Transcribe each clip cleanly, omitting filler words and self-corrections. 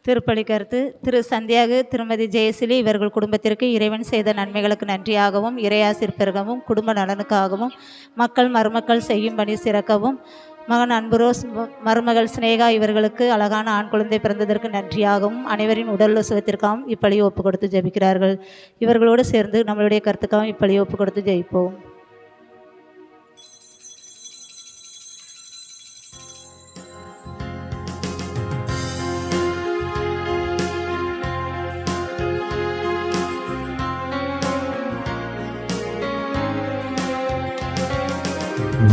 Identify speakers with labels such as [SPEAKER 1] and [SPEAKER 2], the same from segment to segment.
[SPEAKER 1] திருப்பலி கருத்து. திரு சந்தியாகு திருமதி ஜெயசிலி இவர்கள் குடும்பத்திற்கு இறைவன் செய்த நன்மைகளுக்கு நன்றியாகவும், இறையாசிர் பெருகவும், குடும்ப நலனுக்காகவும், மக்கள் மருமக்கள் செய்யும் பணி சிறக்கவும், மகன் அன்புரோஸ் மருமகள் சினேகா இவர்களுக்கு அழகான ஆண் குழந்தை பிறந்ததற்கு நன்றியாகவும், அனைவரின் உடல் சுகத்திற்காகவும் இப்பலியை ஒப்பு கொடுத்து ஜெபிக்கிறார்கள். இவர்களோடு சேர்ந்து நம்மளுடைய கருத்துக்காகவும் இப்பலியை ஒப்பு கொடுத்து ஜெயிப்போம்.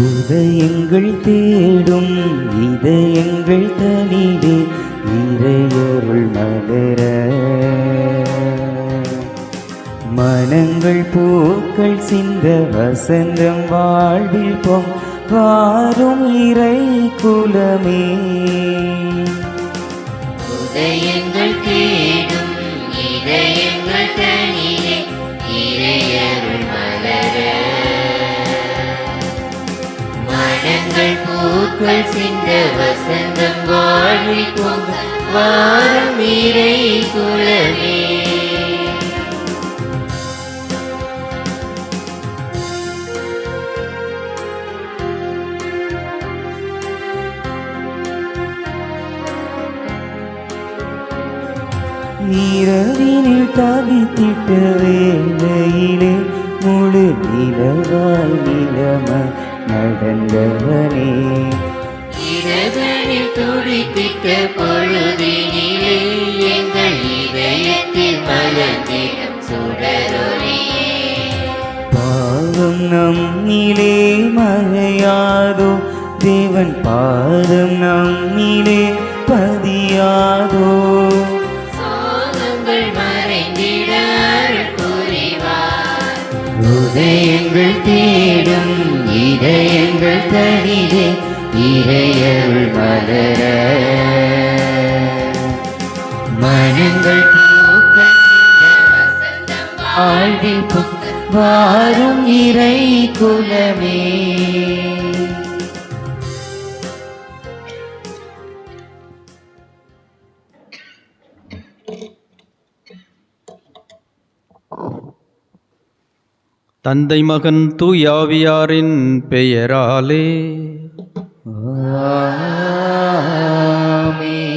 [SPEAKER 2] உதயங்கள் தேடும் இதயங்கள் தனிலே இறையருள் மலர, மனங்கள் பூக்கள் சிந்த வசந்தம் வாழ்வில் பொம் வாரும் இறை குலமே.
[SPEAKER 3] உதயங்கள் தேடும் இதயங்கள் தனிலே இறையருள் மலர, மனங்கள் பூக்கள் சிந்த வசந்தம் வாழ்வில் பொங்க வாரும் இறை குலமே.
[SPEAKER 2] இரவினில் தவித்திட்ட வேளையிலே முழு நிலவாய் நிலம நடந்தவனே,
[SPEAKER 3] இரவனில் துடித்திட்ட பொழுதினிலே எங்கள் இதயத்தில் மலர்ந்திடும் சுடரொளியே.
[SPEAKER 2] பாவம் நம்மிலே மறையாதோ, தேவன் பாதம் நம்மிலே பதியாதோ,
[SPEAKER 3] சோகங்கள் மறைந்திட அருள் புரிவார்.
[SPEAKER 2] உதயங்கள் தேடும் இதயங்கள் தனிலே இறையருள் மலர, மனங்கள் பூக்கள் ஆழ்வில் வாரும் இறை குலமே.
[SPEAKER 4] தந்தை மகன் தூயாவியாரின் பெயராலே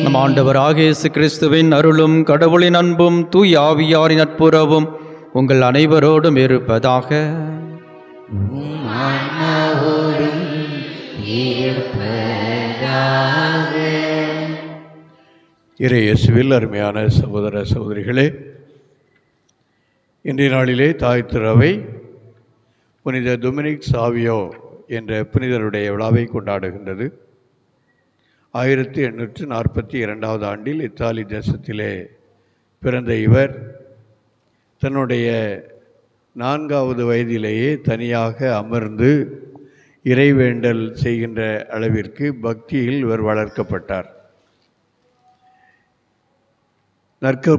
[SPEAKER 4] நம் ஆண்டவராகிய இயேசு கிறிஸ்துவின் அருளும் கடவுளின் அன்பும் தூயாவியாரின் நட்புறவும் உங்கள் அனைவரோடும் இருப்பதாக.
[SPEAKER 5] இறை இயேசுவில் அருமையான சகோதர சகோதரிகளே, இன்றைய நாளிலே தாய் திரு புனித டொமினிக் சாவியோ என்ற புனிதருடைய விழாவை கொண்டாடுகின்றது. 1842 ஆண்டில் இத்தாலி தேசத்திலே பிறந்த இவர் தன்னுடைய 4வது வயதிலேயே தனியாக அமர்ந்து இறைவேண்டல் செய்கின்ற அளவிற்கு பக்தியில் இவர் வளர்க்கப்பட்டார்.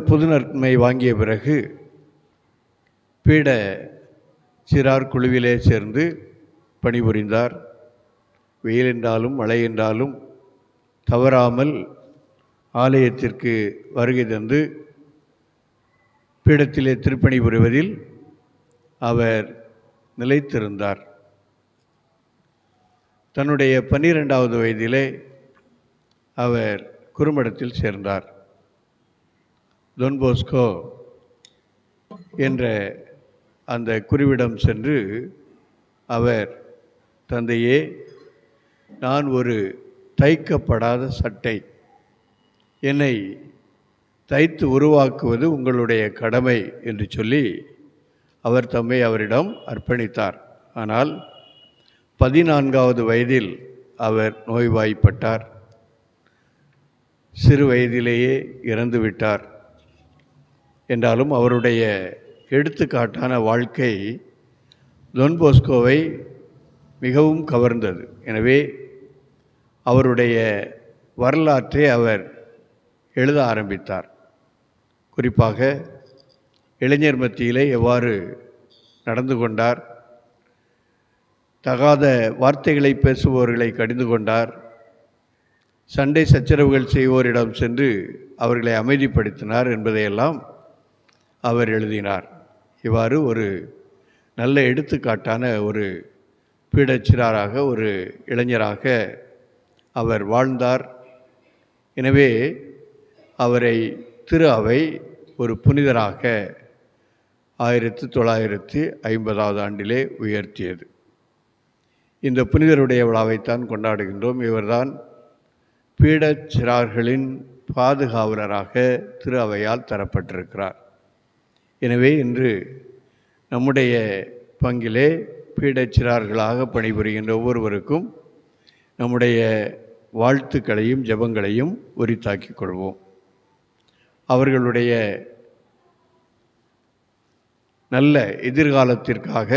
[SPEAKER 5] புது நற்மை வாங்கிய பிறகு பீட சிறார் குழுவிலே சேர்ந்து பணிபுரிந்தார். வெயில் என்றாலும் மழை என்றாலும் தவறாமல் ஆலயத்திற்கு வருகை தந்து பீடத்திலே திருப்பணி புரிவதில் அவர் நிலைத்திருந்தார். தன்னுடைய 12வது வயதிலே அவர் குறுமடத்தில் சேர்ந்தார். டொன் போஸ்கோ என்ற அந்த குருவிடம் சென்று அவர், தந்தையே, நான் ஒரு தைக்கப்படாத சட்டை, என்னை தைத்து உருவாக்குவது உங்களுடைய கடமை என்று சொல்லி அவர் தம்மை அவரிடம் அர்ப்பணித்தார். ஆனால் 14வது வயதில் அவர் நோய்வாய்ப்பட்டார். சிறு வயதிலேயே இறந்துவிட்டார். என்றாலும் அவருடைய எடுத்துக்காட்டான வாழ்க்கை டொன் போஸ்கோவை மிகவும் கவர்ந்தது. எனவே அவருடைய வரலாற்றை அவர் எழுத ஆரம்பித்தார். குறிப்பாக இளைஞர் மத்தியிலே எவ்வாறு நடந்து கொண்டார், தகாத வார்த்தைகளை பேசுபவர்களை கடிந்து கொண்டார். சண்டை சச்சரவுகள் செய்வோரிடம் சென்று அவர்களை அமைதிப்படுத்தினார் என்பதையெல்லாம் அவர் எழுதினார். இவ்வாறு ஒரு நல்ல எடுத்துக்காட்டான ஒரு பீடச்சிறாராக, ஒரு இளைஞராக அவர் வாழ்ந்தார். எனவே அவரை திரு அவை ஒரு புனிதராக 1950 ஆண்டிலே உயர்த்தியது. இந்த புனிதருடைய விழாவைத்தான் கொண்டாடுகின்றோம். இவர்தான் பீடச்சிறார்களின் பாதுகாவலராக திரு அவையால் தரப்பட்டிருக்கிறார். எனவே இன்று நம்முடைய பங்கிலே பீடச்சிறார்களாக பணிபுரிகின்ற ஒவ்வொருவருக்கும் நம்முடைய வாழ்த்துக்களையும் ஜெபங்களையும் உரித்தாக்கிக் கொள்வோம். அவர்களுடைய நல்ல எதிர்காலத்திற்காக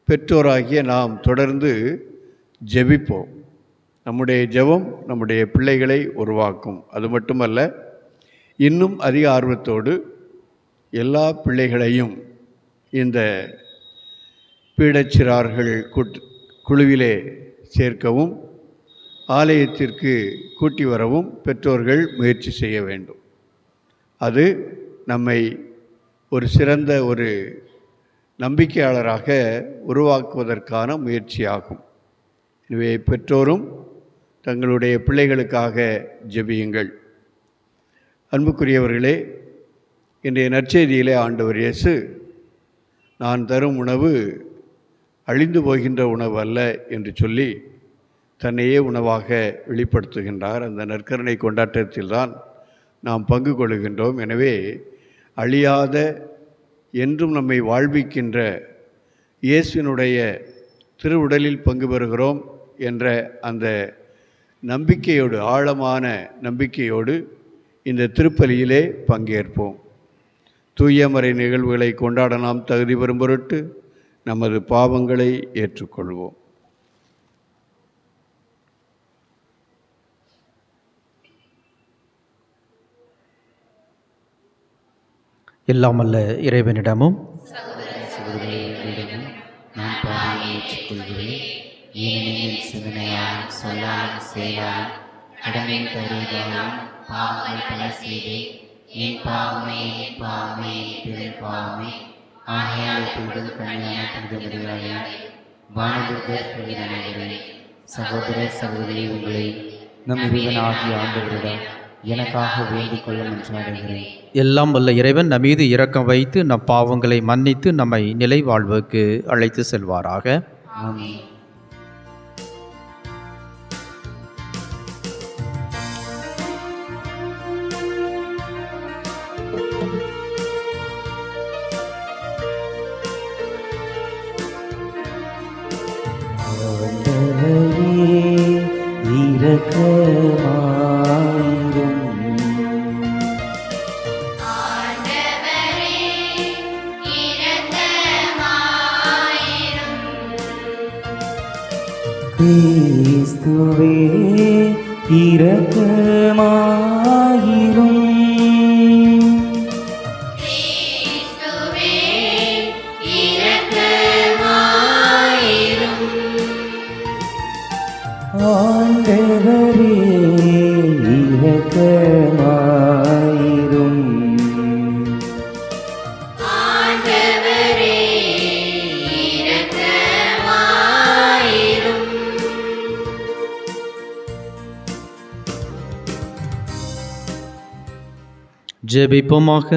[SPEAKER 5] பெற்றோராகிய நாம் தொடர்ந்து ஜெபிப்போம். நம்முடைய ஜெபம் நம்முடைய பிள்ளைகளை உருவாக்கும். அது மட்டுமல்ல, இன்னும் அதிக ஆர்வத்தோடு எல்லா பிள்ளைகளையும் இந்த பீடச்சிறார்கள் குழுவிலே சேர்க்கவும் ஆலயத்திற்கு கூட்டி வரவும் பெற்றோர்கள் முயற்சி செய்ய வேண்டும். அது நம்மை ஒரு சிறந்த ஒரு நம்பிக்கையாளராக உருவாக்குவதற்கான முயற்சியாகும். எனவே பெற்றோரும் தங்களுடைய பிள்ளைகளுக்காக ஜெபியுங்கள். அன்புக்குரியவர்களே, இன்றைய நற்செய்தியிலே ஆண்டவர் இயேசு, நான் தரும் உணவு அழிந்து போகின்ற உணவு அல்ல என்று சொல்லி தன்னையே உணவாக வெளிப்படுத்துகின்றார். அந்த நற்கருணை கொண்டாட்டத்தில்தான் நாம் பங்கு கொள்கின்றோம். எனவே அழியாத, என்றும் நம்மை வாழ்விக்கின்ற இயேசுவினுடைய திருவுடலில் பங்கு பெறுகிறோம் என்ற அந்த நம்பிக்கையோடு, ஆழமான நம்பிக்கையோடு இந்த திருப்பலியிலே பங்கேற்போம். தூயமறை நிகழ்வுகளை கொண்டாட நாம் தகுதி பெறும் பொருட்டு நமது பாவங்களை ஏற்றுக்கொள்வோம்.
[SPEAKER 4] எல்லாமல்ல இறைவனிடமும்
[SPEAKER 2] சகோதரர்களிடமும் நான் பாவங்களை ஏற்றுக்கொள்கிறேன். ஏனெனில் சிந்தனையால், சொல்லால், செயலால், கடமை தருவதாலும் பாவங்கள் பல செய்தேன். என் பாவமே, என் பாவமே, பெரும் பாவமே. ஆகையால் இப்பொழுது கண்ணியான புனிதமரியாதையால் வானதுர்கர் புனிதனாகிறேன். சகோதர சகோதரி, உங்களை நம் இறைவனாகிய ஆண்டவரிடம் எனக்காக வேண்டிக் கொள்ள மன்றாடுகிறேன்.
[SPEAKER 4] எல்லாம் வல்ல இறைவன் நம் மீது இரக்கம் வைத்து நம் பாவங்களை மன்னித்து நம்மை நிலை வாழ்வுக்கு அழைத்து செல்வாராக.
[SPEAKER 2] ஆமென். கிறிஸ்துவே இரக்கமாயிரும். ஆண்டவரே இரக்கமாயிரும்.
[SPEAKER 4] ஜெபிப்போமாக.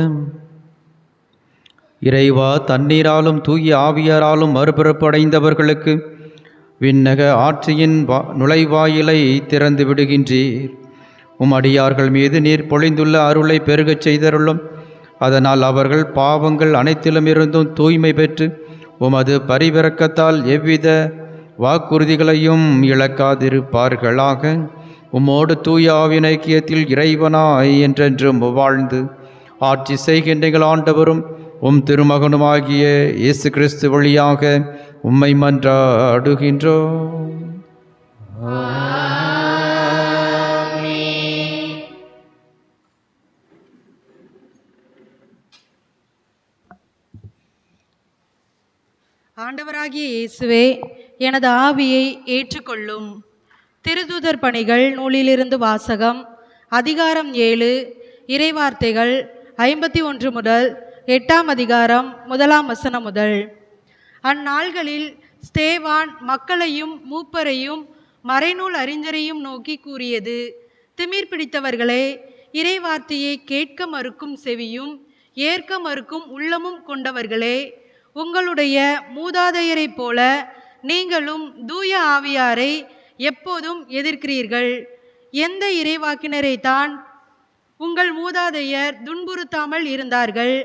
[SPEAKER 4] இறைவா, தண்ணீராலும் தூய ஆவியாராலும் மறுபிறப்பு அடைந்தவர்களுக்கு விண்ணக ஆட்சியின் நுழைவாயிலை திறந்து விடுகின்றீர். அடியார்கள் மீது நீர் பொழிந்துள்ள அருளை பெருகச் செய்தருளும். அதனால் அவர்கள் பாவங்கள் அனைத்திலும் இருந்தும் தூய்மை பெற்று உமது பரிவிரக்கத்தால் எவ்வித வாக்குறுதிகளையும் இழக்காதிருப்பார்களாக. உம்மோடு தூய ஆவியின் ஐக்கியத்தில் இறைவனாய் என்றென்றும் வாழ்ந்து ஆட்சி செய்கின்றீர்கள். ஆண்டவரும் உம் திருமகனுமாகிய இயேசு கிறிஸ்து வழியாக உம்மை மன்றாடுகின்றோம்.
[SPEAKER 6] ஆண்டவராகிய இயேசுவே, எனது ஆவியை ஏற்றுக்கொள்ளும். திருத்தூதர் பணிகள் நூலிலிருந்து வாசகம். அதிகாரம் 7, இறைவார்த்தைகள் 51 முதல் 8ஆம் அதிகாரம் 1ஆம் வசனம் முதல். அந்நாள்களில் ஸ்தேவான் மக்களையும் மூப்பரையும் மறைநூல் அறிஞரையும் நோக்கி கூறியது: திமிர் பிடித்தவர்களே, இறைவார்த்தையை கேட்க மறுக்கும் செவியும் ஏற்க மறுக்கும் உள்ளமும் கொண்டவர்களே, உங்களுடைய மூதாதையரைப் போல நீங்களும் தூய ஆவியாரை எப்போதும் எதிர்க்கிறீர்கள். எந்த இறைவாக்கினரைத்தான் உங்கள் மூதாதையர் துன்புறுத்தாமல் இருந்தார்கள்?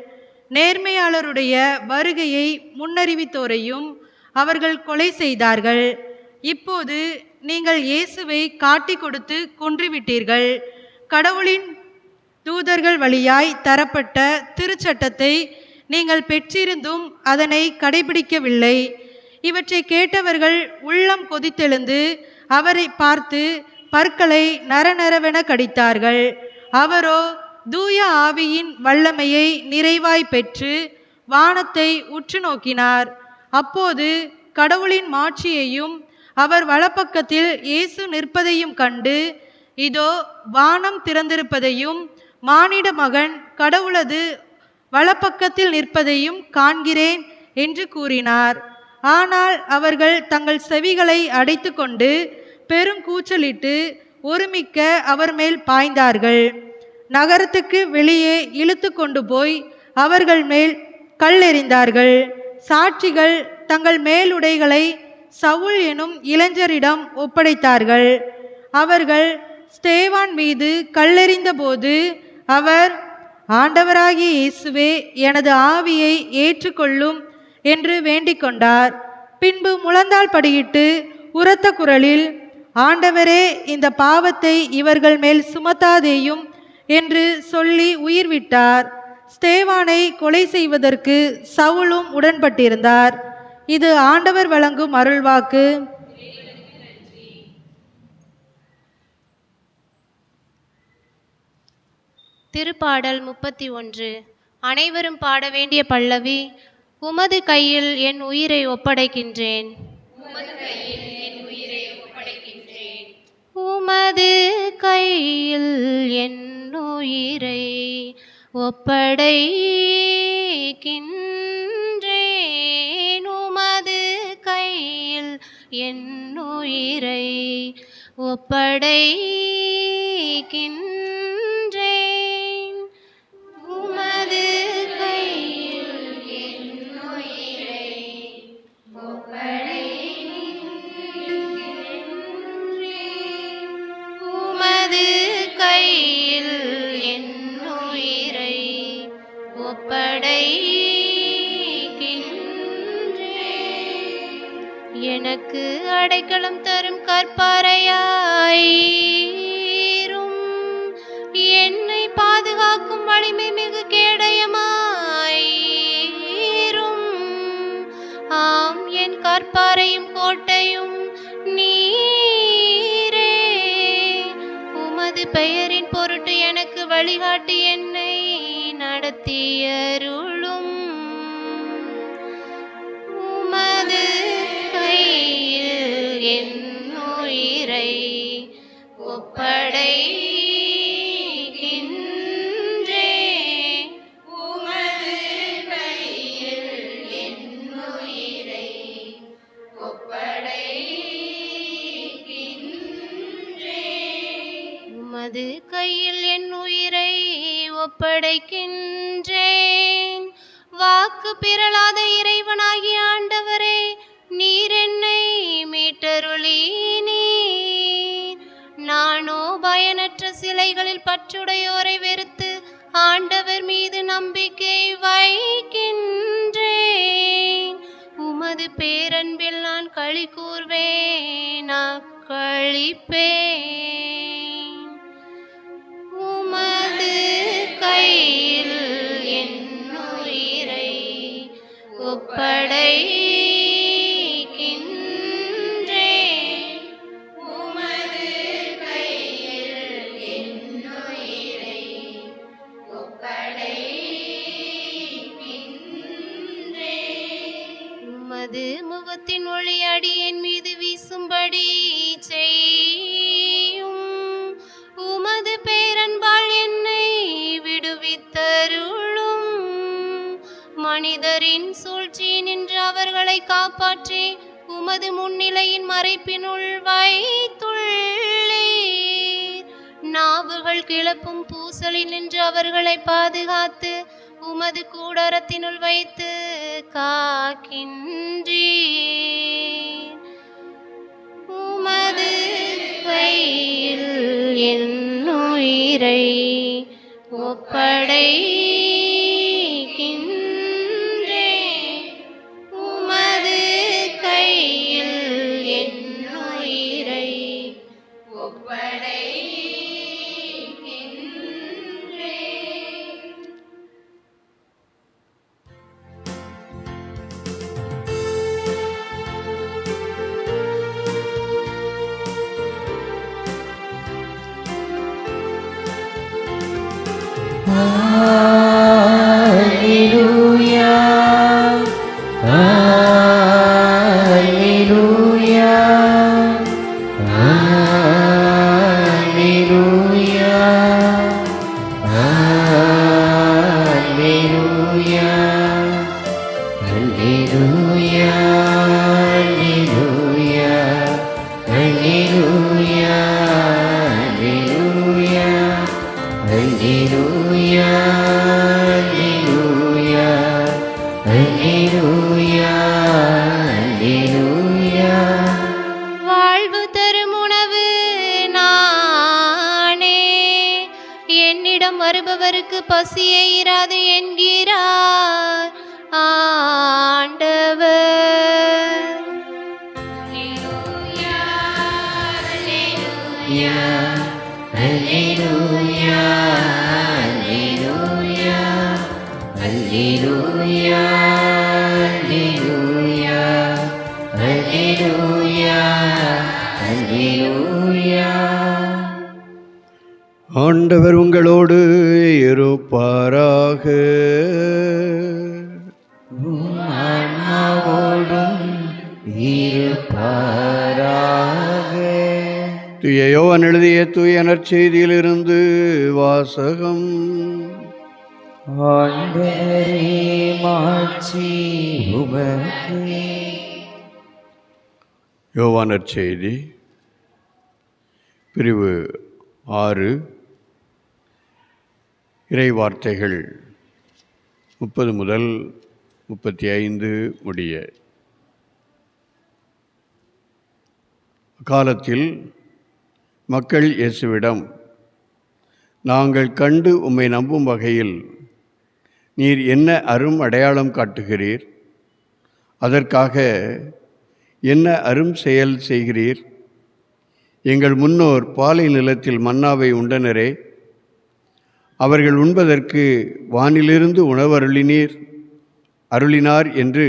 [SPEAKER 6] நேர்மையாளருடைய வருகையை முன்னறிவித்தோரையும் அவர்கள் கொலை செய்தார்கள். இப்போது நீங்கள் இயேசுவை காட்டி கொடுத்து கொன்றுவிட்டீர்கள். கடவுளின் தூதர்கள் வழியாய் தரப்பட்ட திருச்சட்டத்தை நீங்கள் பெற்றிருந்தும் அதனை கடைபிடிக்கவில்லை. இவற்றை கேட்டவர்கள் உள்ளம் கொதித்தெழுந்து அவரை பார்த்து பற்களை நரநரவென கடித்தார்கள். அவரோ தூய ஆவியின் வல்லமையை நிறைவாய் பெற்று வானத்தை உற்று நோக்கினார். அப்போது கடவுளின் மாட்சியையும் அவர் வலப்பக்கத்தில் இயேசு நிற்பதையும் கண்டு, இதோ வானம் திறந்திருப்பதையும் மானிட மகன் கடவுளது வலப்பக்கத்தில் நிற்பதையும் காண்கிறேன் என்று கூறினார். ஆனால் அவர்கள் தங்கள் செவிகளை அடைத்து கொண்டு பெருங்கூச்சலிட்டு ஒருமிக்க அவர் மேல் பாய்ந்தார்கள். நகரத்துக்கு வெளியே இழுத்து கொண்டு போய் அவர்கள் மேல் கல்லெறிந்தார்கள். சாட்சிகள் தங்கள் மேலுடைகளை சவுல் எனும் இளைஞரிடம் ஒப்படைத்தார்கள். அவர்கள் ஸ்தேவான் மீது கல்லெறிந்த போது அவர், ஆண்டவராகிய இயேசுவே, எனது ஆவியை ஏற்றுக்கொள்ளும் என்று வேண்டிக் கொண்டார். பின்பு முழந்தாள் படியிட்டு உரத்த குரலில், ஆண்டவரே, இந்த பாவத்தை இவர்கள் மேல் சுமத்தாதேயும் என்று சொல்லி உயிர் விட்டார். ஸ்தேவானை கொலை செய்வதற்கு சவுலும் உடன்பட்டிருந்தார். இது ஆண்டவர் வழங்கும் அருள்வாக்கு.
[SPEAKER 7] திருப்பாடல் 31. அனைவரும் பாட வேண்டிய பல்லவி. உமது கையில் என் உயிரை ஒப்படைக்கின்றேன். உமது கையில் என் உயிரை ஒப்படைக்கின்றேன். உமது கையில் என் உயிரை ஒப்படைக்கின்றேன். உமது கையில் என் உயிரை ஒப்படைக்கின்றேன். உமது கையில் என் உயிரை ஒப்படைக்கின்றேன். எனக்கு அடைக்கலம் தரும் கற்பாறையாயிரும், என்னை பாதுகாக்கும் வலிமை மிகு கேடயமாயிரும். ஆம், என் கற்பாறையும் கோட்டையும் நீரே. உமது பெயரின் பொருட்டு எனக்கு வழிகாட்டி என்னை நடத்தியருளும். உமது கையில் என் உயிரை ஒப்படைக்கின்றேன். உமது கையில் என் உயிரை ஒப்படைக்கின்றேன். உமது கையில் என் உயிரை ஒப்படைக்கின்றேன். வாக்கு பிறளாத இறைவனாகிய ஆண்டவரே, நீர் என்னை மீட்டருளினீர். நானோ பயனற்ற சிலைகளில் பற்றுடையோரை வெறுத்து ஆண்டவர் மீது நம்பிக்கை வைக்கின்றேன். உமது பேரன்பில் நான் களி கூர்வேன், அக்களிப்பேன். உமது கையில் என் உயிரை ஒப்படைக்கின்றேன். உமது கையில் என் உயிரை ஒப்படைக்கின்றேன். உமது முகத்தின் ஒளி அடியேன் அவரின் சூழ்ச்சி நின்று அவர்களை காப்பாற்றி உமது முன்னிலையின் மறைப்பினுள் வைத்துள்ளீர். நாவுகள் கிளப்பும் பூசலில் நின்று அவர்களை பாதுகாத்து உமது கூடாரத்தினுள் வைத்து காக்கின்றீர். உமது கையில் என் உயிரை ஒப்படைக்கின்றேன். உமது கையில் என் உயிரை ஒப்படைக்கின்றேன்.
[SPEAKER 2] Alleluia, Alleluia, Alleluia, Alleluia, Alleluia, Alleluia, Alleluia, Alleluia, Alleluia, Alleluia.
[SPEAKER 7] வாழ்வு தரும் உணவு நானே, என்னிடம் வருபவருக்கு பசியே இராது என்கிறார் ஆண்டவர். அல்லேலூயா, அல்லேலூயா,
[SPEAKER 2] Alleluia, Alleluia, Alleluia, Alleluia, Alleluia, Alleluia.
[SPEAKER 5] ஆண்டவர் உங்களோடு இருப்பாராக.
[SPEAKER 2] உம் ஆன்மாவோடும் இருப்பாராக.
[SPEAKER 5] தூய யோவான் எழுதிய தூய நற்செய்தியிலிருந்து வாசகம்.
[SPEAKER 2] ஆண்டவரே மாட்சி உமக்கே.
[SPEAKER 5] யோவான் நற்செய்தி பிரிவு 6 இறை வார்த்தைகள் 30 முதல் 35 முடிய. காலத்தில் மக்கள் இயேசுவிடம், நாங்கள் கண்டு உம்மை நம்பும் வகையில் நீர் என்ன அரும் அடையாளம் காட்டுகிறீர்? அதற்காக என்ன அரும் செயல் செய்கிறீர்? எங்கள் முன்னோர் பாலை நிலத்தில் மன்னாவை உண்டனரே, அவர்கள் உண்பதற்கு வானிலிருந்து உணவு அருளினார் என்று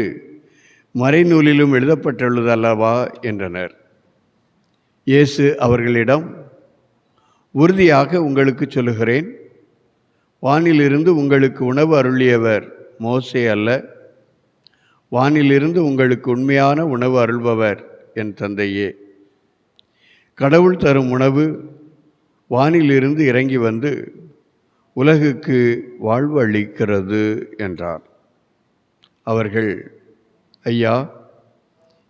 [SPEAKER 5] மறைநூலிலும் எழுதப்பட்டுள்ளதல்லவா என்றனர். இயேசு அவர்களிடம், உறுதியாக உங்களுக்கு சொல்லுகிறேன், வானிலிருந்து உங்களுக்கு உணவு அருளியவர் மோசே அல்ல, வானிலிருந்து உங்களுக்கு உண்மையான உணவு அருள்பவர் என் தந்தையே. கடவுள் தரும் உணவு வானிலிருந்து இறங்கி வந்து உலகுக்கு வாழ்வு அளிக்கிறது என்றார். அவர்கள், ஐயா,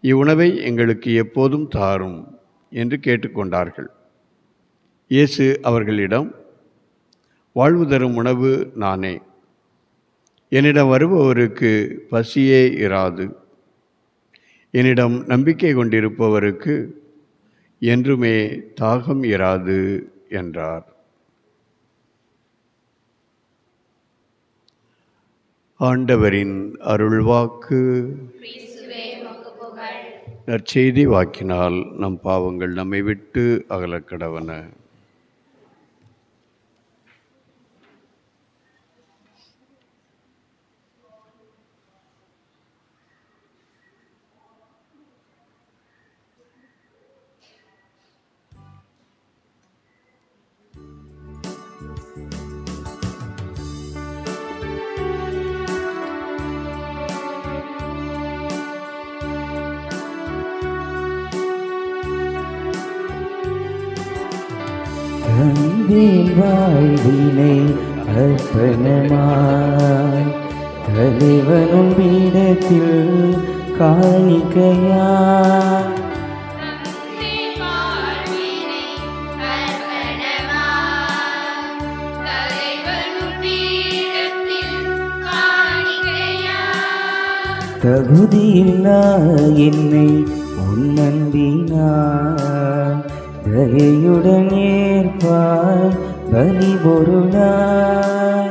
[SPEAKER 5] இவ்வுணவை எங்களுக்கு எப்போதும் தாரும் என்று கேட்டுக்கொண்டார்கள். இயேசு அவர்களிடம், வாழ்வு தரும் உணவு நானே. என்னிடம் வருபவருக்கு பசியே இராது. என்னிடம் நம்பிக்கை கொண்டிருப்பவருக்கு என்றுமே தாகம் இராது என்றார். ஆண்டவரின் அருள்வாக்கு. நற்செய்தி வாக்கினால் நம் பாவங்கள் நம்மை விட்டு அகலக்கடவன.
[SPEAKER 2] தந்தேன் வாழ்வினை அர்ப்பணமாய், தலைவனும் பீடத்தில் காணிக்கையா தகுதியில்லா என்னை உன்னன்பினார் தயையுடன் ஏற்பாய் பலி பொருளாய்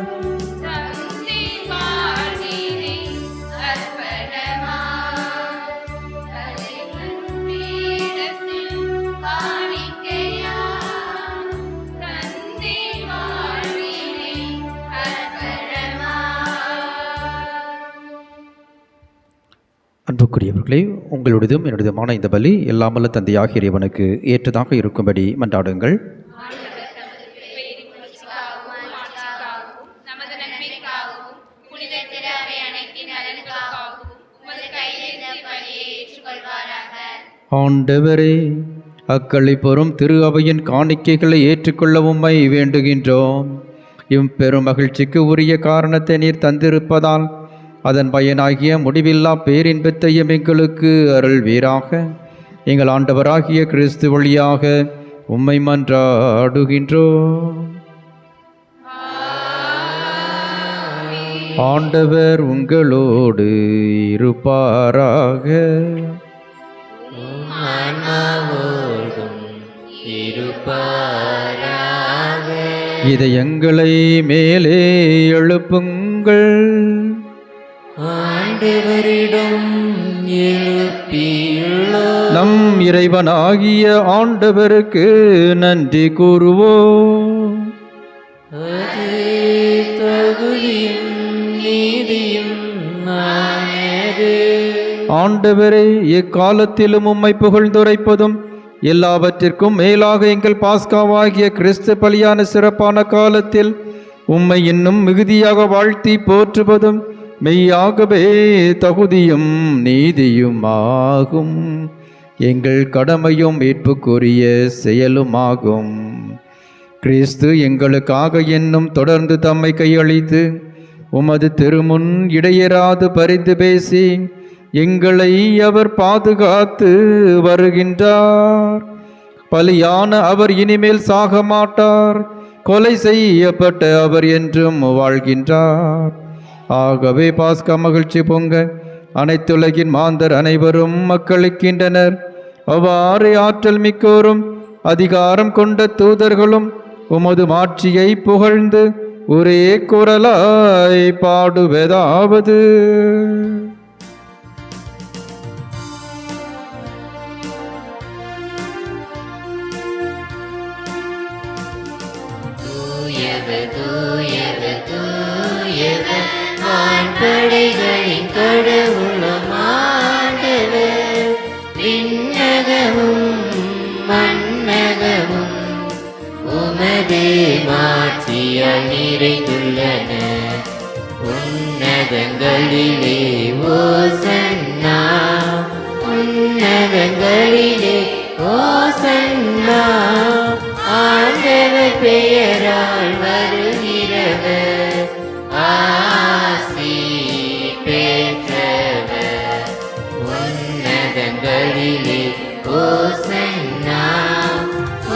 [SPEAKER 4] அன்புக்குரியவர்களே, உங்களுடையதும் என்னுடையதுமான இந்த பலி எல்லாமல்ல தந்தையாகிய இறைவனுக்கு ஏற்றதாக இருக்கும்படி மன்றாடுங்கள். ஆண்டவரே, அக்களை பொறும் திரு அவையின் காணிக்கைகளை ஏற்றுக்கொள்ள உம்மை வேண்டுகின்றோம். இம்பெரும் மகிழ்ச்சிக்கு உரிய காரணத்தை நீர் தந்திருப்பதால் அதன் பயனாகிய முடிவில்லா பேரின்பத்தையும் எங்களுக்கு அருள்வீராக. எங்கள் ஆண்டவராகிய கிறிஸ்து வழியாக உம்மை மன்றாடுகின்றோம். ஆண்டவர் உங்களோடு இருப்பாராக.
[SPEAKER 3] ஆன்மாவோடும் இருப்பாராக.
[SPEAKER 4] இதயங்களை மேலே எழுப்புங்கள்.
[SPEAKER 3] ஆண்டவரிடம் எழுப்பியுள்ளோம்.
[SPEAKER 4] நம் இறைவனாகிய ஆண்டவருக்கு நன்றி கூறுவோம்.
[SPEAKER 3] அது தகுதியும் நீதியும் ஆனது.
[SPEAKER 4] ஆண்டவரே, எக்காலத்திலும் உம்மை புகழ்ந்துரைப்பதும் எல்லாவற்றிற்கும் மேலாக எங்கள் பாஸ்காவாகிய கிறிஸ்து பலியான சிறப்பான காலத்தில் உம்மை இன்னும் மிகுதியாக வாழ்த்தி போற்றுவதும் மெய்யாகவே தகுதியும் நீதியுமாகும். எங்கள் கடமையும் மீட்புக்குரிய செயலுமாகும். கிறிஸ்து எங்களுக்காக இன்னும் தொடர்ந்து தம்மை கையளித்து உமது திருமுன் இடையராது பரிந்து பேசி எங்களை அவர் பாதுகாத்து வருகின்றார். பலியான அவர் இனிமேல் சாக மாட்டார். கொலை செய்யப்பட்ட அவர் என்றும் வாழ்கின்றார். ஆகவே பாஸ்கா மகிழ்ச்சி பொங்க அனைத்துலகின் மாந்தர் அனைவரும் மக்களுக்கின்றனர். அவ்வாறு ஆற்றல் மிக்கோரும் அதிகாரம் கொண்ட தூதர்களும் உமது மாட்சியை புகழ்ந்து ஒரே குரலாய் பாடுவதாவது:
[SPEAKER 3] வான்படைகளின் கடவுளும் ஆண்டவர், விண்ணகமும் மண்ணகமும் உமது மாட்சியால் நிறைந்துள்ளன. உன்னதங்களிலே ஓசன்னா, உன்னதங்களிலே ஓசன்னா. ஆண்டவர் பெயரால் வருகிறவர் ஆசி பெற்றவர். உன்னதங்களிலே ஓசன்னா,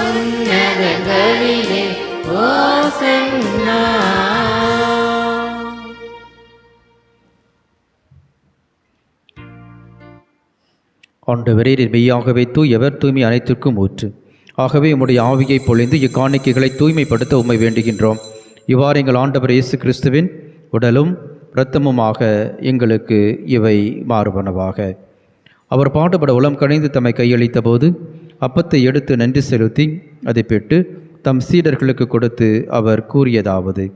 [SPEAKER 3] உன்னதங்களிலே ஓசன்னா.
[SPEAKER 4] ஆண்டவரே, நீர் மெய்யாகவே தூயவர், தூய்மை அனைத்திற்கும் ஊற்று. ஆகவே உம்முடைய ஆவியை பொழிந்து இக்காணிக்கைகளை தூய்மைப்படுத்த உம்மை வேண்டுகின்றோம். இவ்வாறு எங்கள் ஆண்டவர் இயேசு கிறிஸ்துவின் உடலும் இரத்தமுமாக எங்களுக்கு இவை மாறுபனவாக. அவர் பாடுபட உளம் கணிந்து தம்மை கையளித்த போது அப்பத்தை எடுத்து நன்றி செலுத்தி அதை பெற்று தம் சீடர்களுக்கு கொடுத்து அவர் கூறியதாவது: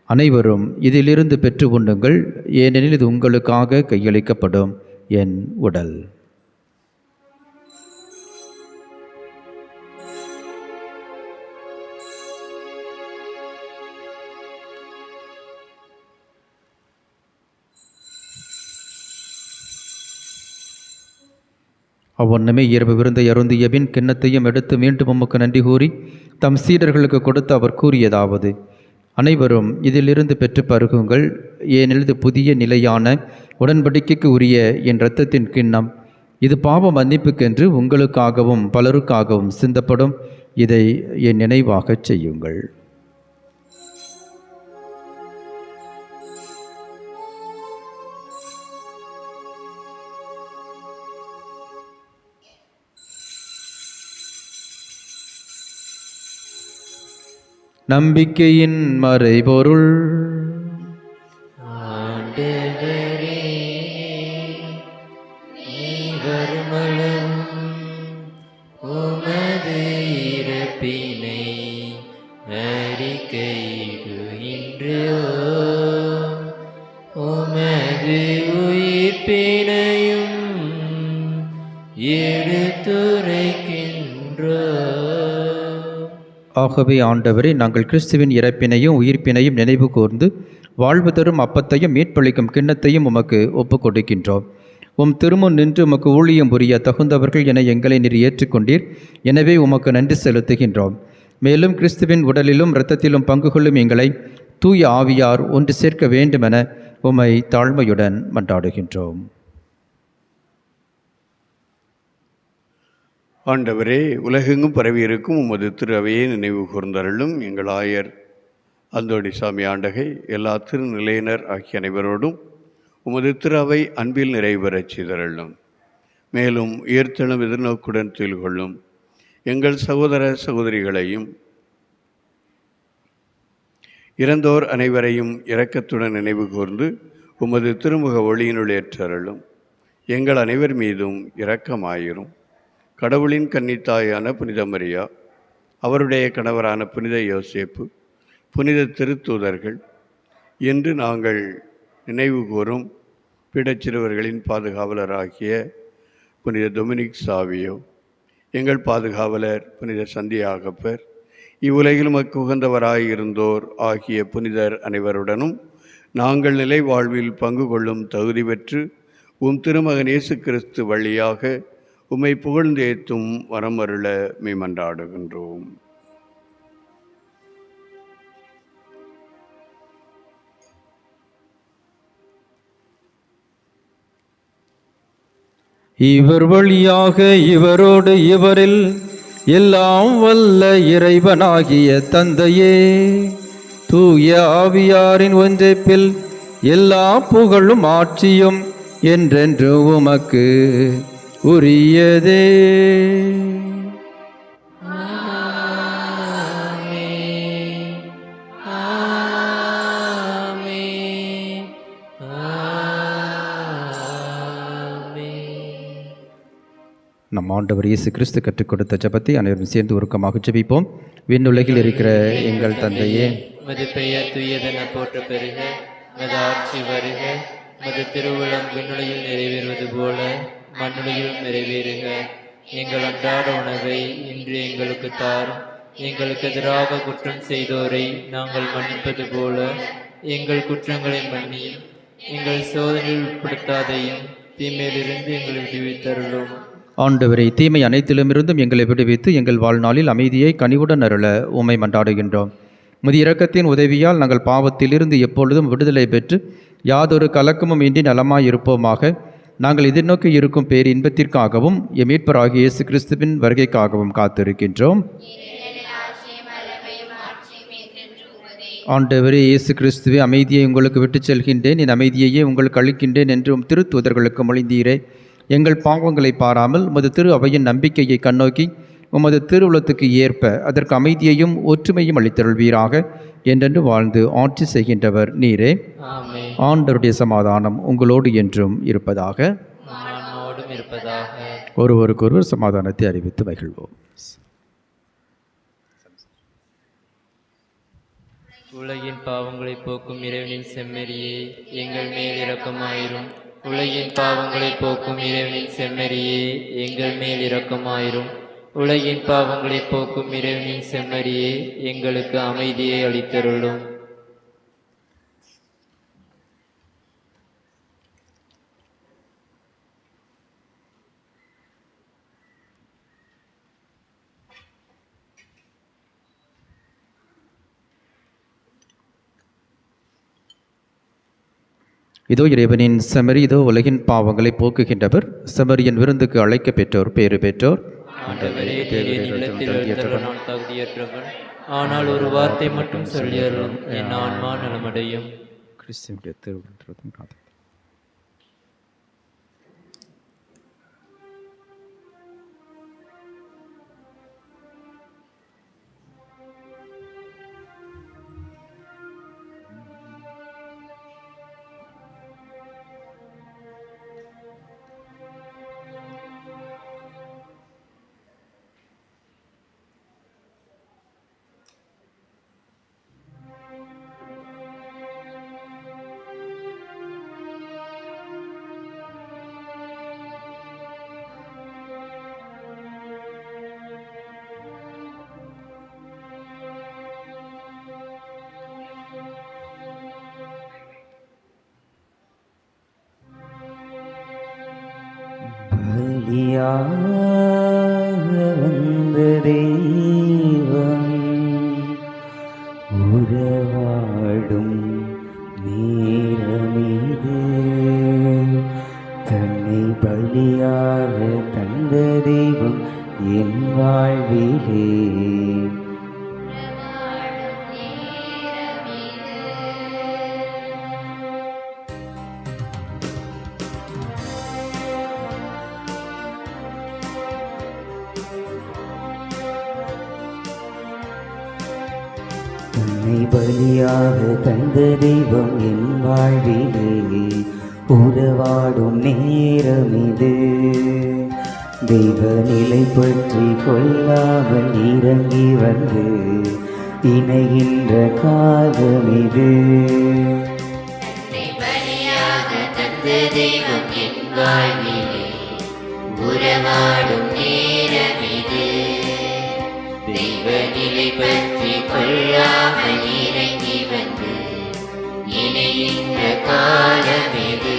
[SPEAKER 4] அனைவரும் இதிலிருந்து பெற்று உண்ணுங்கள், ஏனெனில் இது உங்களுக்காக கையளிக்கப்படும் என் உடல். அவ்வண்ணமே இரவு விருந்தை அருந்திய பின் கிண்ணத்தையும் எடுத்து மீண்டும் உமக்கு நன்றி கூறி தம் சீடர்களுக்கு கொடுத்து அவர் கூறியதாவது: அனைவரும் இதிலிருந்து பெற்று பருகுங்கள். ஏனெனில் இது புதிய நிலையான உடன்படிக்கைக்கு உரிய என் இரத்தத்தின் கிண்ணம். இது பாவ மன்னிப்புக்கென்று உங்களுக்காகவும் பலருக்காகவும் சிந்தப்படும். இதை என் நினைவாகச் செய்யுங்கள். நம்பிக்கையின் மறைபொருள்.
[SPEAKER 3] ஆண்டவரே, நீர் வருமளவும் உமது இறப்பினை அறிக்கையிடுகின்றோம், உமது உயிர்ப்பினையும் எடுத்துரைக்கின்றோம்.
[SPEAKER 4] ஆகவே ஆண்டவரே, நாங்கள் கிறிஸ்துவின் இறப்பினையும் உயிர்ப்பினையும் நினைவு கூர்ந்து வாழ்வு தரும் அப்பத்தையும் மீட்பளிக்கும் கிண்ணத்தையும் உமக்கு ஒப்புக் கொடுக்கின்றோம். உம் திருமுன் நின்று உமக்கு ஊழியம் புரிய தகுந்தவர்கள் என எங்களை நீர் ஏற்றுக்கொண்டீர். எனவே உமக்கு நன்றி செலுத்துகின்றோம். மேலும் கிறிஸ்துவின் உடலிலும் இரத்தத்திலும் பங்கு கொள்ளும் எங்களை தூய ஆவியார் ஒன்று சேர்க்க வேண்டுமென உம்மை தாழ்மையுடன் மன்றாடுகின்றோம்.
[SPEAKER 5] ஆண்டவரே, உலகெங்கும் பரவியிருக்கும் உமது திரு அவையை நினைவு கூர்ந்தருளும். எங்கள் ஆயர் அந்தோணி சாமி ஆண்டகை, எல்லா திருநிலையினர் ஆகிய அனைவரோடும் உமது திரு அவை அன்பில் நிறைவேறச் செய்தருளும். மேலும் உயர்த்தெழும் எதிர்நோக்குடன் துயில் கொள்ளும் எங்கள் சகோதர சகோதரிகளையும் இறந்தோர் அனைவரையும் இரக்கத்துடன் நினைவு கூர்ந்து உமது திருமுக ஒளியினுள் ஏற்றருளும். எங்கள் அனைவர் மீதும் இரக்கமாயிரும். கடவுளின் கன்னித்தாயான புனித மரியா, அவருடைய கணவரான புனித யோசேப்பு, புனித திருத்தூதர்கள், என்று நாங்கள் நினைவு கூறும் பீடச்சிறுவர்களின் பாதுகாவலராகிய புனித டொமினிக் சாவியோ, எங்கள் பாதுகாவலர் புனித சந்தியாகப்பர், இவ்வுலகில் உமக்கு உகந்தவராயிருந்தோர் ஆகிய புனிதர் அனைவருடனும் நாங்கள் நிலை வாழ்வில் பங்கு கொள்ளும் தகுதி பெற்று உம் திருமகன் இயேசு கிறிஸ்து வழியாக உம்மை புகழ்ந்தேத்தும் வரமருள மெய்மன்றாடுகின்றோம்.
[SPEAKER 4] இவர் வழியாக இவரோடு இவரில் எல்லாம் வல்ல இறைவனாகிய தந்தையே, தூய ஆவியாரின் ஒன்றைப்பில் எல்லா புகழும் ஆட்சியும் என்றென்று உமக்கு உரியதே. நம் ஆண்டவர் இயேசு கிறிஸ்து கற்றுக் கொடுத்த ஜெபத்தை அனைவரும் சேர்ந்து உருக்கமாக ஜெபிப்போம். விண்ணுலகில் இருக்கிற எங்கள் தந்தையே,
[SPEAKER 3] மது பெயர் தூயதென போற்ற பெறுக, மது ஆட்சி வருக, மது திருவுளம் விண்ணுலகில் நிறைவேறுவது போல மண்ணுலகிலும் நிறைவேறுக. எங்கள் அன்றாட உணவை இன்று எங்களுக்கு தாரும். எங்களுக்கு எதிராக குற்றம் செய்தோரை நாங்கள் மன்னிப்பது போல எங்கள் குற்றங்களை மன்னியும். எங்கள் சோதனையில் உட்படுத்தாதையும், தீமையிலிருந்து எங்களை விடுவித்தருளும்.
[SPEAKER 4] ஆண்டவரை, தீமை அனைத்திலுமிருந்தும் எங்களை விடுவித்து எங்கள் வாழ்நாளில் அமைதியை கனிவுடன் அருள உம்மை மன்றாடுகின்றோம். முது இரக்கத்தின் உதவியால் நாங்கள் பாவத்திலிருந்து எப்பொழுதும் விடுதலை பெற்று யாதொரு கலக்கமும் இன்றி நலமாயிருப்போமாக. நாங்கள் எதிர்நோக்கி இருக்கும் பேர் இன்பத்திற்காகவும் எம் மீட்பராகிய இயேசு கிறிஸ்துவின் வருகைக்காகவும் காத்திருக்கின்றோம். ஆண்டவரே இயேசு கிறிஸ்துவே, அமைதியை உங்களுக்கு விட்டுச் செல்கின்றேன், என் அமைதியையே உங்களுக்கு அளிக்கின்றேன் என்று உம் திருத்தூதர்களுக்கு மொழிந்தீரே. எங்கள் பாவங்களை பாராமல் உமது திரு அவையின் நம்பிக்கையை கண்ணோக்கி உமது திருவுளத்துக்கு ஏற்ப அதற்கு அமைதியையும் ஒற்றுமையும் அளித்தருள்வீராக. என்றென்று வாழ்ந்து ஆட்சி செய்கின்றவர் நீரே. ஆண்டவருடைய சமாதானம் உங்களோடு என்றும் இருப்பதாக. ஒருவருக்கொருவர் சமாதானத்தை அறிவித்து மகிழ்வோம்.
[SPEAKER 3] உலகின் பாவங்களை போக்கும் இறைவனின் செம்மறியே, எங்கள் மேல் இரக்கமாயிரும். உலகின் பாவங்களை போக்கும் இறைவனின் செம்மறியே, எங்கள் மேல் இரக்கமாயிரும். உலகின் பாவங்களை போக்கும் இறைவனின் செம்மறியே, எங்களுக்கு அமைதியை அளித்தருளும்.
[SPEAKER 4] இதோ இறைவனின் செமரி, இதோ உலகின் பாவங்களை போக்குகின்றவர். செமரியன் விருந்துக்கு அழைக்க பெற்றோர் பேறு பெற்றோர்.
[SPEAKER 3] ஆண்டவரே, நீர் என் இல்லத்தில் எழுந்தருள நான் தகுதியற்றவன். ஆனால் ஒரு வார்த்தை மட்டும் சொல்லியருளும், என் ஆன்மா நலமடையும்.
[SPEAKER 4] கிறிஸ்துவினுடைய திருவுருவம் காத்து.
[SPEAKER 2] பலியாக வந்த தெய்வம் உறவாடும் நேரமிது. தன்னை பலியாக தந்த தெய்வம் என் வாழ்விலே. தன்னை பலியாக தந்த தெய்வம் என் வாழ்விலே உறவாடும் நேரமிது. தெய்வ நிலை பற்றி கொள்ளாமல் இறங்கி வந்து இணைகின்ற காலமிது.
[SPEAKER 8] தெய்வம் என் வாழ்விலே உறவாடும் நேரமிது. தெய்வ நிலை பற்றி கொள்ளாமல் இறங்கி வந்து இணைகின்ற காலமிது.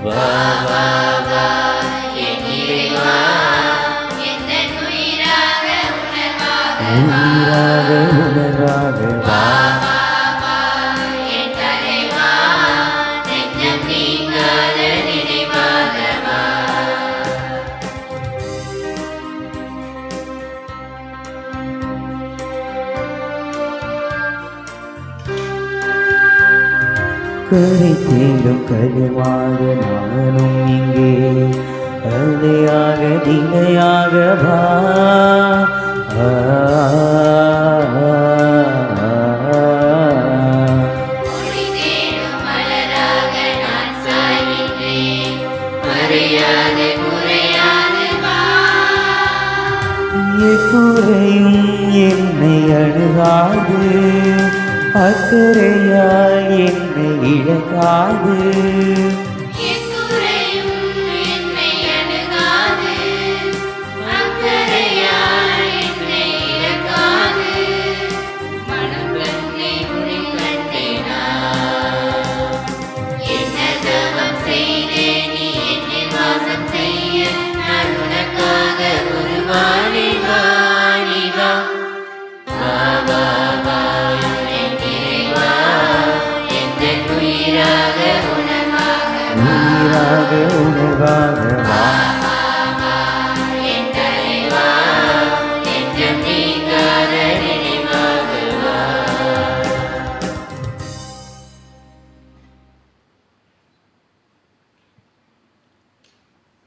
[SPEAKER 8] வா வா வா என் இறைவா, எந்தன் உயிராக உணர்வாக வா.
[SPEAKER 2] கரை தேடும் கருவாக நானும் இங்கே அலையாக தினையாக வா. குறையும் என்னை அணுகாது, அக்கறையால் என்னை இழக்காது. உணர்வாக வா.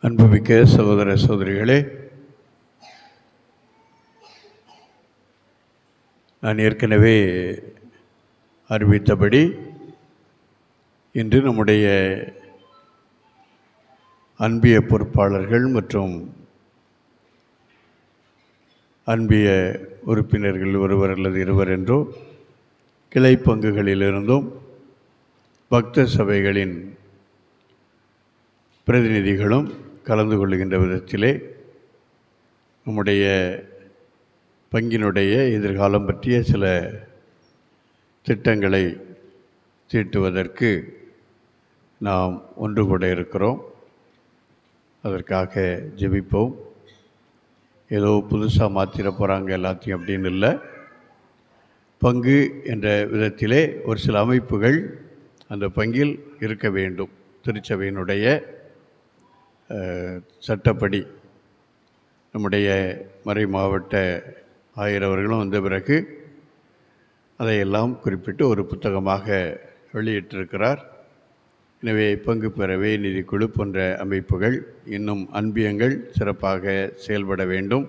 [SPEAKER 5] அன்புமிக்க சகோதர சகோதரிகளே, நான் ஏற்கனவே அறிவித்தபடி இன்று நம்முடைய அன்பிய பொறுப்பாளர்கள் மற்றும் அன்பிய உறுப்பினர்கள் ஒருவர் அல்லது இருவர் என்றோ கிளை பங்குகளிலிருந்தும் பக்த சபைகளின் பிரதிநிதிகளும் கலந்து கொள்ளுகின்ற விதத்திலே நம்முடைய பங்கினுடைய எதிர்காலம் பற்றிய சில திட்டங்களை தீட்டுவதற்கு நாம் ஒன்று கூட இருக்கிறோம். அதற்காக ஜெபிப்போம். ஏதோ புதுசாக மாற்றிட போகிறாங்க எல்லாத்தையும் அப்படின்னு இல்லை. பங்கு என்ற விதத்திலே ஒரு சில அமைப்புகள் அந்த பங்கில் இருக்க வேண்டும். திருச்சபையினுடைய சட்டப்படி நம்முடைய மறை மாவட்ட ஆயர் அவர்களும் வந்த பிறகு அதையெல்லாம் குறிப்பிட்டு ஒரு புத்தகமாக வெளியிட்டிருக்கிறார். எனவே பங்கு பெறவே நிதிக்குழு போன்ற அமைப்புகள் இன்னும் அன்பியங்கள் சிறப்பாக செயல்பட வேண்டும்.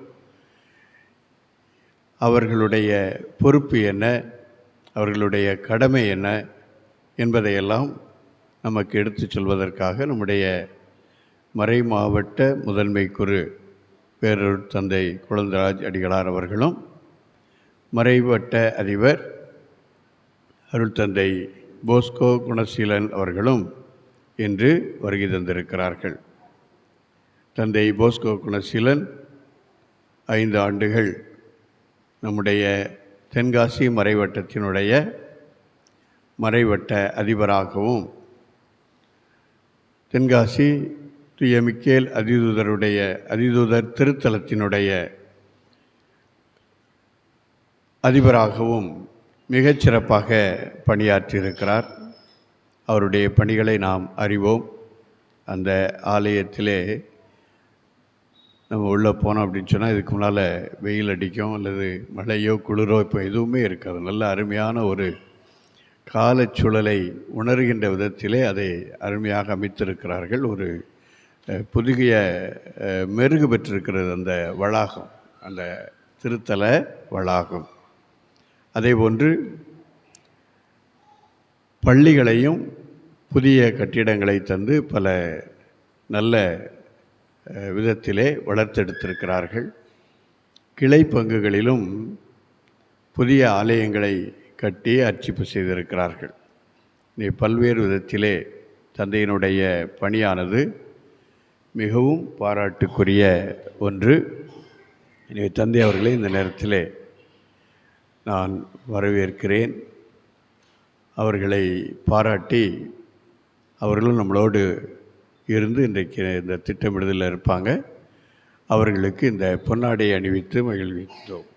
[SPEAKER 5] அவர்களுடைய பொறுப்பு என்ன, அவர்களுடைய கடமை என்ன என்பதையெல்லாம் நமக்கு எடுத்துச் சொல்வதற்காக நம்முடைய மறை மாவட்ட முதன்மை குரு பேரருட் தந்தை குழந்தராஜ் அடிகளார் அவர்களும் மறைவட்ட அதிபர் அருள் தந்தை போஸ்கோ குணசீலன் அவர்களும் இன்று வருகை தந்திருக்கிறார்கள். தந்தை போஸ்கோ குணசீலன் 5 ஆண்டுகள் நம்முடைய தென்காசி மறைவட்டத்தினுடைய மறைவட்ட அதிபராகவும், தென்காசி தூய மிக்கேல் அதிதூதர் திருத்தலத்தினுடைய அதிபராகவும் மிகச்சிறப்பாக பணியாற்றியிருக்கிறார். அவருடைய பணிகளை நாம் அறிவோம். அந்த ஆலயத்திலே நம்ம உள்ளே போனோம் அப்படின்னு சொன்னால் இதுக்கு முன்னால் வெயில் அடிக்கும் அல்லது மழையோ குளிரோ இப்போ எதுவுமே இருக்காது. நல்ல அருமையான ஒரு காலச்சூழலை உணர்கின்ற விதத்திலே அதை அருமையாக அமைத்திருக்கிறார்கள். ஒரு புதிய மெருகு பெற்றிருக்கிறது அந்த வளாகம், அந்த திருத்தல வளாகம். அதேபோன்று பள்ளிகளையும் புதிய கட்டிடங்களை தந்து பல நல்ல விதத்திலே வளர்த்தெடுத்திருக்கிறார்கள். கிளை பங்குகளிலும் புதிய ஆலயங்களை கட்டி அர்ச்சிப்பு செய்திருக்கிறார்கள். பல்வேறு விதத்திலே தந்தையினுடைய பணியானது மிகவும் பாராட்டுக்குரிய ஒன்று. எனவே தந்தை அவர்களே இந்த நேரத்திலே நான் வரவேற்கிறேன். அவர்களை பாராட்டி அவர்களும் நம்மளோடு இருந்து இன்றைக்கு இந்த திட்டமிடுதலில் இருப்பாங்க. அவர்களுக்கு இந்த பொன்னாடையை அணிவித்து மகிழ்வித்தோம்.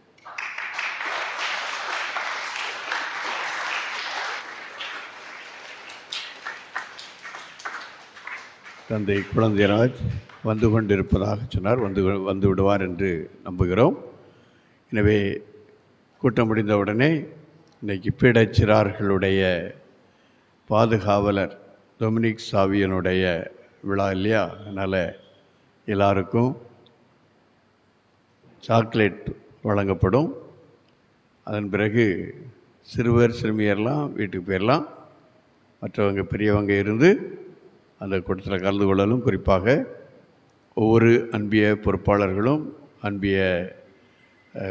[SPEAKER 5] தந்தை குழந்தைராஜ் வந்து கொண்டிருப்பதாக சொன்னார். வந்து விடுவார் என்று நம்புகிறோம். எனவே கூட்டம் முடிந்தவுடனே இன்றைக்கி பீடச்சிறார்களுடைய பாதுகாவலர் டொமினிக் சாவியனுடைய விழா இல்லையா, அதனால் எல்லாருக்கும் சாக்லேட் வழங்கப்படும். அதன் பிறகு சிறுவர் சிறுமியர்லாம் வீட்டுக்கு போயிடலாம். மற்றவங்க பெரியவங்க இருந்து அந்த கூட்டத்தில் கலந்து கொள்ளலும். குறிப்பாக ஒவ்வொரு அன்பிய பொறுப்பாளர்களும் அன்பிய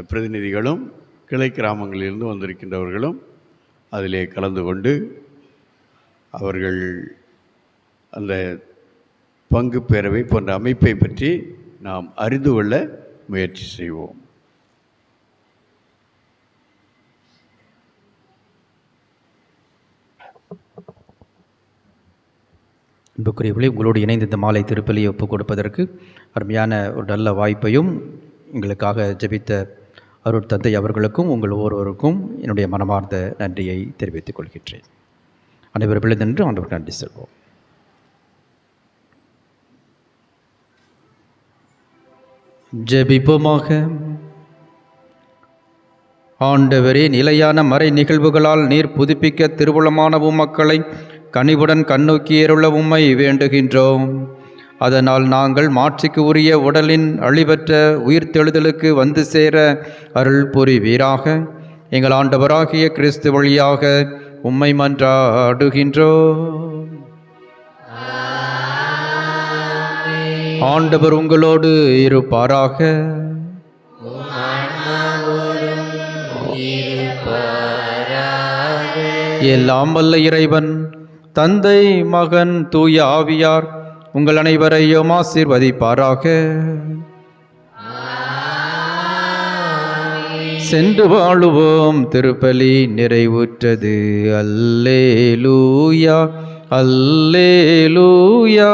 [SPEAKER 5] பிரதிநிதிகளும் கிளை கிராமங்களிலிருந்து வந்திருக்கின்றவர்களும் அதிலே கலந்து கொண்டு அவர்கள் அந்த பங்கு பேரவை போன்ற அமைப்பை பற்றி நாம் அறிந்து கொள்ள முயற்சி செய்வோம்.
[SPEAKER 4] அன்புக்குரியவர்களே, உங்களோடு இணைந்து இந்த மாலை திருப்பலியை ஒப்புக் கொடுப்பதற்கு அருமையான ஒரு நல்ல வாய்ப்பையும் எங்களுக்காக ஜெபித்த அருட் தந்தை அவர்களுக்கும் உங்கள் ஒவ்வொருவருக்கும் என்னுடைய மனமார்ந்த நன்றியை தெரிவித்துக் கொள்கின்றேன். அனைவரும் விழுந்தென்று ஆண்டவருக்கு நன்றி சொல்வோம். ஜெபிப்போமாக. ஆண்டவரே, நிலையான மறை நிகழ்வுகளால் நீர் புதுப்பிக்க திருவுளமான உம்மக்களை கனிவுடன் கண்ணோக்கியருள்ள உம்மை வேண்டுகின்றோம். அதனால் நாங்கள் மாட்சிக்கு உரிய உடலின் அழிவற்ற உயிர்த்தெழுதலுக்கு வந்து சேர அருள் புரிவீராக. எங்கள் ஆண்டவராகிய கிறிஸ்து வழியாக உம்மை மன்றாடுகின்றோம். ஆண்டவர் உங்களோடு இருப்பாராக. எல்லாம் வல்ல இறைவன் தந்தை, மகன், தூய ஆவியார் உங்கள் அனைவரையும் ஆசீர்வதிப்பாராக. சென்று வாழுவோம். திருப்பலி நிறைவுற்றது. அல்லேலூயா, அல்லேலூயா.